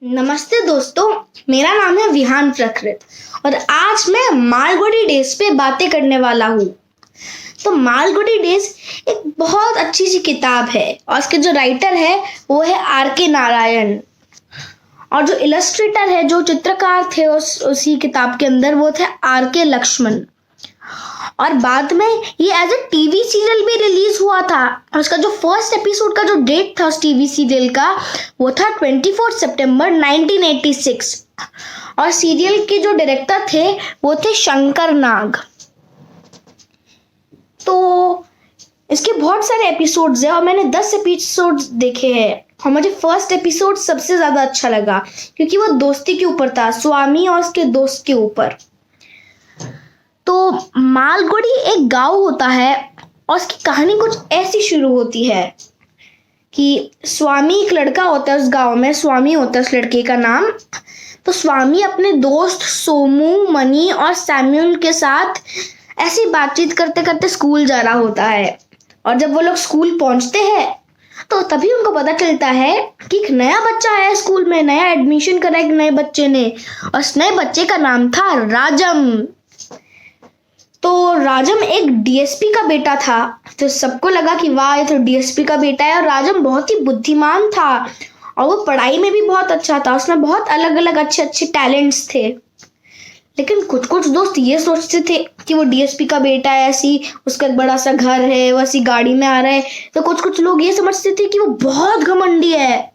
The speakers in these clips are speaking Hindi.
नमस्ते दोस्तों, मेरा नाम है विहान प्रकृत और आज मैं मालगुडी डेज पे बातें करने वाला हूँ। तो मालगुडी डेज एक बहुत अच्छी सी किताब है और इसके जो राइटर है वो है आर.के. नारायण और जो इलस्ट्रेटर है, जो चित्रकार थे उसी किताब के अंदर, वो थे आर.के. लक्ष्मण। और बाद में ये एज ए टीवी सीरियल भी रिलीज हुआ था और उसका जो फर्स्ट एपिसोड का जो डेट था उस टीवी सीरियल का वो था 24 सितंबर 1986 और सीरियल के जो डायरेक्टर थे वो थे शंकर नाग। तो इसके बहुत सारे एपिसोड्स हैं और मैंने 10 एपिसोड्स देखे हैं और मुझे फर्स्ट एपिसोड सबसे ज़्यादा अच्छा लगा क्योंकि वो दोस्ती के ऊपर था, स्वामी और उसके दोस्त के ऊपर। तो मालगुडी एक गांव होता है और उसकी कहानी कुछ ऐसी शुरू होती है कि स्वामी एक लड़का होता है उस गांव में, स्वामी होता है उस लड़के का नाम। तो स्वामी अपने दोस्त सोमू, मनी और सैम्यूल के साथ ऐसी बातचीत करते करते स्कूल जा रहा होता है और जब वो लोग स्कूल पहुंचते हैं तो तभी उनको पता चलता है कि एक नया बच्चा है स्कूल में, नया एडमिशन करा एक नए बच्चे ने और उस नए बच्चे का नाम था राजम। तो राजम एक डीएसपी का बेटा था, तो सबको लगा कि वाह ये तो डीएसपी का बेटा है। और राजम बहुत ही बुद्धिमान था और वो पढ़ाई में भी बहुत अच्छा था, उसमें बहुत अलग अलग अच्छे अच्छे टैलेंट्स थे। लेकिन कुछ कुछ दोस्त ये सोचते थे कि वो डीएसपी का बेटा है, ऐसी उसका एक बड़ा सा घर है, वो ऐसी गाड़ी में आ रहा है, तो कुछ कुछ लोग ये समझते थे कि वो बहुत घमंडी है।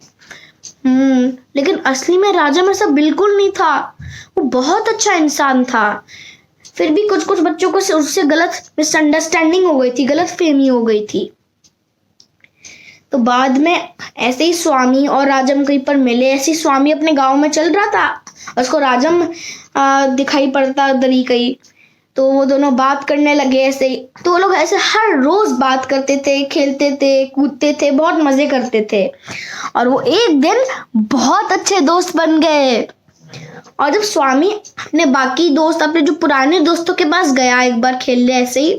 लेकिन असली में राजम ऐसा बिल्कुल नहीं था, वो बहुत अच्छा इंसान था। फिर भी कुछ कुछ बच्चों को उससे गलत मिसअंडरस्टैंडिंग हो गई थी, गलत फहमी हो गई थी। तो बाद में ऐसे ही स्वामी और राजम कहीं पर मिले, ऐसे ही स्वामी अपने गांव में चल रहा था, उसको राजम दिखाई पड़ता दरी कहीं, तो वो दोनों बात करने लगे ऐसे ही। तो वो लोग ऐसे हर रोज बात करते थे, खेलते थे, कूदते थे, बहुत मजे करते थे और वो एक दिन बहुत अच्छे दोस्त बन गए। और जब स्वामी अपने बाकी दोस्त, अपने जो पुराने दोस्तों के पास गया एक बार खेलने ऐसे ही,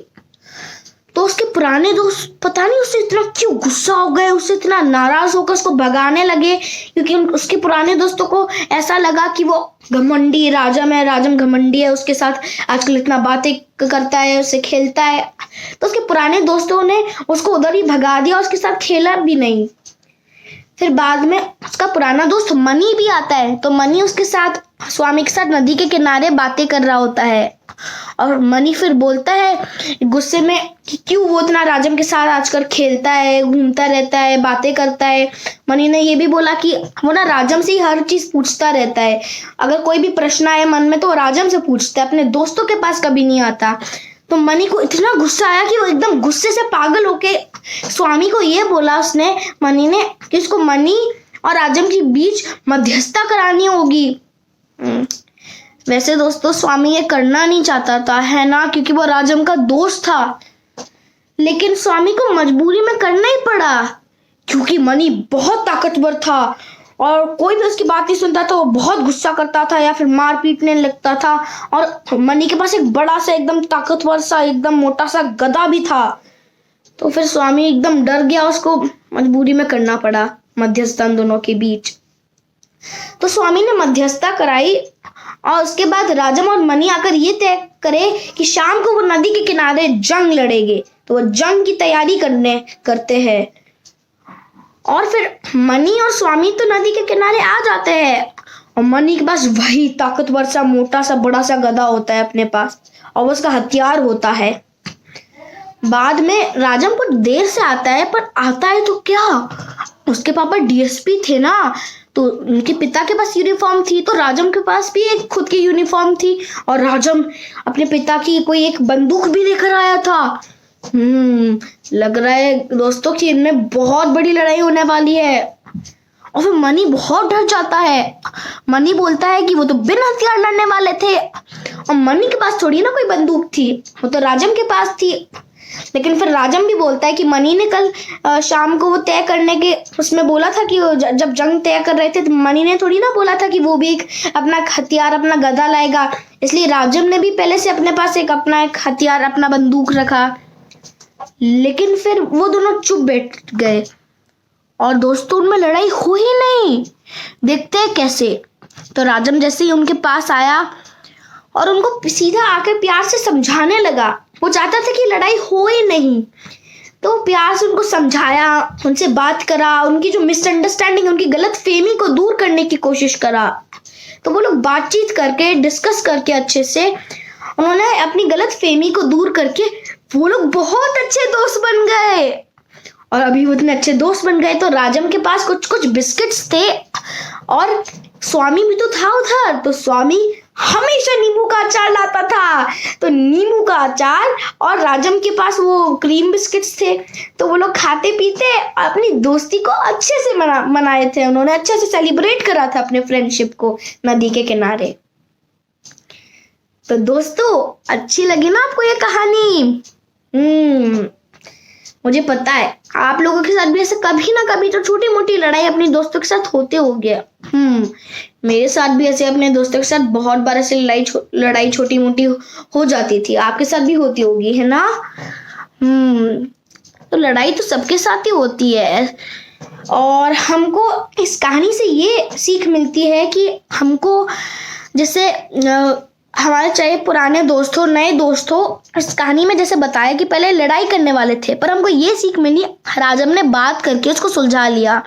तो उसके पुराने दोस्त पता नहीं उससे इतना क्यों गुस्सा हो गए, उससे इतना नाराज होकर उसको भगाने लगे क्योंकि उसके पुराने दोस्तों को ऐसा लगा कि वो घमंडी राजम है, राजम घमंडी है, उसके साथ आजकल इतना बातें करता है, उससे खेलता है। तो उसके पुराने दोस्तों ने उसको उधर ही भगा दिया, उसके साथ खेला भी नहीं। फिर बाद में उसका पुराना दोस्त मनी भी आता है, तो मनी उसके साथ, स्वामी के साथ नदी के किनारे बातें कर रहा होता है और मनी फिर बोलता है गुस्से में कि क्यों वो इतना राजम के साथ आजकल खेलता है, घूमता रहता है, बातें करता है। मनी ने ये भी बोला कि वो ना राजम से ही हर चीज पूछता रहता है, अगर कोई भी प्रश्न आए मन में तो राजम से पूछता है, अपने दोस्तों के पास कभी नहीं आता। तो मनी को इतना गुस्सा आया कि वो एकदम गुस्से से पागल होके स्वामी को ये बोला उसने, मनी ने, कि उसको मनी और राजम के बीच मध्यस्थता करानी होगी। वैसे दोस्तों स्वामी ये करना नहीं चाहता था, है ना, क्योंकि वो राजम का दोस्त था, लेकिन स्वामी को मजबूरी में करना ही पड़ा क्योंकि मनी बहुत ताकतवर था और कोई भी उसकी बात नहीं सुनता था, वो बहुत गुस्सा करता था या फिर मार पीटने लगता था। और मनी के पास एक बड़ा सा एकदम ताकतवर सा एकदम मोटा सा गदा भी था। तो फिर स्वामी एकदम डर गया, उसको मजबूरी में करना पड़ा मध्यस्थता दोनों के बीच। तो स्वामी ने मध्यस्थता कराई और उसके बाद राजम और मनी आकर ये तय करे कि शाम को वो नदी के किनारे जंग लड़ेंगे। तो वो जंग की तैयारी करते हैं और फिर मनी और स्वामी तो नदी के किनारे आ जाते हैं और मनी के पास वही ताकतवर सा मोटा सा बड़ा सा गदा होता है अपने पास और वो उसका हथियार होता है। बाद में राजम कुछ देर से आता है, पर आता है तो क्या, उसके पापा डीएसपी थे ना, तो उनके पिता के पास यूनिफॉर्म थी, तो राजम के पास भी एक खुद की यूनिफॉर्म थी और राजम अपने पिता की कोई एक बंदूक भी लेकर आया था। लग रहा है दोस्तों कि इनमें बहुत बड़ी लड़ाई होने वाली है। और फिर मनी बहुत डर जाता है, मनी बोलता है कि वो तो बिना हथियार लड़ने वाले थे और मनी के पास थोड़ी ना कोई बंदूक थी, वो तो राजम के पास थी। लेकिन फिर राजम भी बोलता है कि मनी ने कल शाम को वो तय करने के उसमें बोला था कि जब जंग तय कर रहे थे तो मनी ने थोड़ी ना बोला था कि वो भी एक अपना हथियार, अपना गदा लाएगा, इसलिए राजम ने भी पहले से अपने पास एक हथियार, अपना बंदूक रखा। लेकिन फिर वो दोनों चुप बैठ गए और दोस्तों उनमें लड़ाई हुई नहीं। देखते हैं कैसे। तो राजम जैसे ही उनके पास आया और उनको सीधा आकर प्यार से समझाने लगा। वो चाहता था कि लड़ाई हो ही नहीं, तो प्यार से उनको समझाया, उनसे बात करा, उनकी जो मिसअंडरस्टैंडिंग, उनकी गलत फहमी को दूर करने की कोशिश करा। तो वो लोग बातचीत करके, डिस्कस करके अच्छे से उन्होंने अपनी गलत फहमी को दूर करके वो लोग बहुत अच्छे दोस्त बन गए। और अभी वो इतने अच्छे दोस्त बन गए तो राजम के पास कुछ कुछ बिस्किट्स थे और स्वामी भी तो था उधर। तो स्वामी हमेशा नींबू का अचार लाता था, तो नींबू का अचार और राजम के पास वो क्रीम बिस्किट्स थे। तो वो लोग खाते पीते अपनी दोस्ती को अच्छे से मनाए थे। उन्होंने अच्छे से सेलिब्रेट करा था अपने फ्रेंडशिप को नदी के किनारे। तो दोस्तों अच्छी लगी ना आपको ये कहानी? मुझे पता है आप लोगों के साथ भी ऐसे कभी ना कभी तो छोटी मोटी लड़ाई अपने दोस्तों के साथ होते हो गया। मेरे साथ भी ऐसे अपने दोस्तों के साथ बहुत बार ऐसे लड़ाई छोटी मोटी हो जाती थी। आपके साथ भी होती होगी, है ना? तो लड़ाई तो सबके साथ ही होती है। और हमको इस कहानी से ये सीख मिलती है कि हमको जैसे हमारे चाहे पुराने दोस्त हो, नए दोस्त हो, इस कहानी में जैसे बताया कि पहले लड़ाई करने वाले थे, पर हमको ये सीख मिली राजम ने बात करके उसको सुलझा लिया।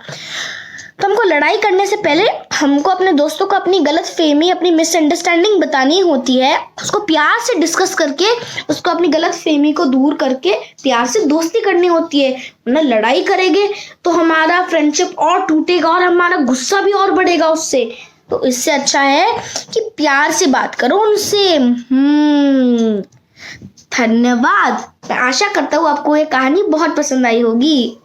तो हमको लड़ाई करने से पहले हमको अपने दोस्तों को अपनी गलत फहमी, अपनी मिसअंडरस्टैंडिंग बतानी होती है। उसको प्यार से डिस्कस करके, उसको अपनी गलत फहमी को दूर करके प्यार से दोस्ती करनी होती है। वरना लड़ाई करेंगे तो हमारा फ्रेंडशिप और टूटेगा और हमारा गुस्सा भी और बढ़ेगा उससे। तो इससे अच्छा है कि प्यार से बात करो उनसे। धन्यवाद। मैं आशा करता हूँ आपको ये कहानी बहुत पसंद आई होगी।